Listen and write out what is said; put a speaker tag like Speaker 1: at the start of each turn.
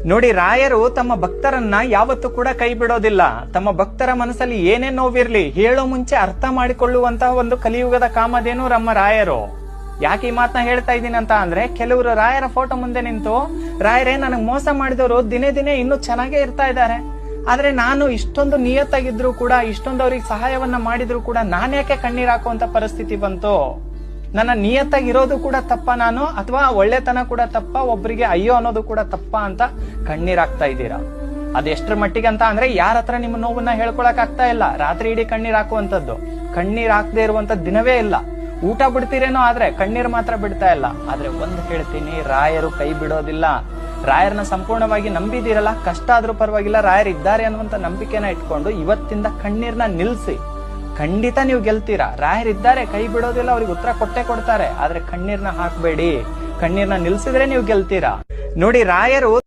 Speaker 1: ನೋಡಿ, ರಾಯರು ತಮ್ಮ ಭಕ್ತರನ್ನ ಯಾವತ್ತೂ ಕೂಡ ಕೈ ಬಿಡೋದಿಲ್ಲ. ತಮ್ಮ ಭಕ್ತರ ಮನಸ್ಸಲ್ಲಿ ಏನೇ ನೋವಿರ್ಲಿ ಹೇಳೋ ಮುಂಚೆ ಅರ್ಥ ಮಾಡಿಕೊಳ್ಳುವಂತಹ ಒಂದು ಕಲಿಯುಗದ ಕಾಮಧೇನು ನಮ್ಮ ರಾಯರು. ಯಾಕೆ ಈ ಮಾತನ್ನ ಹೇಳ್ತಾ ಇದ್ದೀನಿ ಅಂತ ಅಂದ್ರೆ, ಕೆಲವರು ರಾಯರ ಫೋಟೋ ಮುಂದೆ ನಿಂತು, ರಾಯರೇ ನನಗ್ ಮೋಸ ಮಾಡಿದವರು ದಿನೇ ದಿನೇ ಇನ್ನೂ ಚೆನ್ನಾಗೇ ಇರ್ತಾ ಇದ್ದಾರೆ, ಆದ್ರೆ ನಾನು ಇಷ್ಟೊಂದು ನಿಯತ್ತಾಗಿದ್ರು ಕೂಡ, ಇಷ್ಟೊಂದು ಅವ್ರಿಗೆ ಸಹಾಯವನ್ನ ಮಾಡಿದ್ರು ಕೂಡ ನಾನ್ಯಾಕೆ ಕಣ್ಣೀರ್ ಹಾಕುವಂತ ಪರಿಸ್ಥಿತಿ ಬಂತು? ನನ್ನ ನಿಯತ್ತಾಗಿರೋದು ಕೂಡ ತಪ್ಪ ನಾನು, ಅಥವಾ ಒಳ್ಳೆತನ ಕೂಡ ತಪ್ಪ, ಒಬ್ಬರಿಗೆ ಅಯ್ಯೋ ಅನ್ನೋದು ಕೂಡ ತಪ್ಪ ಅಂತ ಕಣ್ಣೀರ್ ಹಾಕ್ತಾ ಇದ್ದೀರಾ. ಅದೆಷ್ಟರ ಮಟ್ಟಿಗೆ ಅಂತ ಅಂದ್ರೆ, ಯಾರ ಹತ್ರ ನಿಮ್ಮ ನೋವನ್ನ ಹೇಳ್ಕೊಳಕ್ ಆಗ್ತಾ ಇಲ್ಲ. ರಾತ್ರಿ ಇಡೀ ಕಣ್ಣೀರ್ ಹಾಕುವಂತದ್ದು, ಕಣ್ಣೀರ್ ಹಾಕದೇ ಇರುವಂತ ದಿನವೇ ಇಲ್ಲ. ಊಟ ಬಿಡ್ತೀರೇನೋ, ಆದ್ರೆ ಕಣ್ಣೀರ್ ಮಾತ್ರ ಬಿಡ್ತಾ ಇಲ್ಲ. ಆದ್ರೆ ಒಂದ್ ಹೇಳ್ತೀನಿ, ರಾಯರು ಕೈ ಬಿಡೋದಿಲ್ಲ. ರಾಯರನ್ನ ಸಂಪೂರ್ಣವಾಗಿ ನಂಬಿದಿರಲ್ಲ, ಕಷ್ಟ ಆದ್ರೂ ಪರವಾಗಿಲ್ಲ, ರಾಯರ್ ಇದ್ದಾರೆ ಅನ್ನುವಂತ ನಂಬಿಕೆನ ಇಟ್ಕೊಂಡು ಇವತ್ತಿಂದ ಕಣ್ಣೀರ್ನ ನಿಲ್ಸಿ. ಖಂಡಿತ ನೀವು ಗೆಲ್ತೀರಾ. ರಾಯರಿದ್ದಾರೆ, ಕೈ ಬಿಡೋದಿಲ್ಲ, ಅವ್ರಿಗೆ ಉತ್ತರ ಕೊಟ್ಟೆ ಕೊಡ್ತಾರೆ. ಆದ್ರೆ ಕಣ್ಣೀರ್ನ ಹಾಕ್ಬೇಡಿ. ಕಣ್ಣೀರ್ನ ನಿಲ್ಸಿದ್ರೆ ನೀವು ಗೆಲ್ತೀರಾ. ನೋಡಿ, ರಾಯರು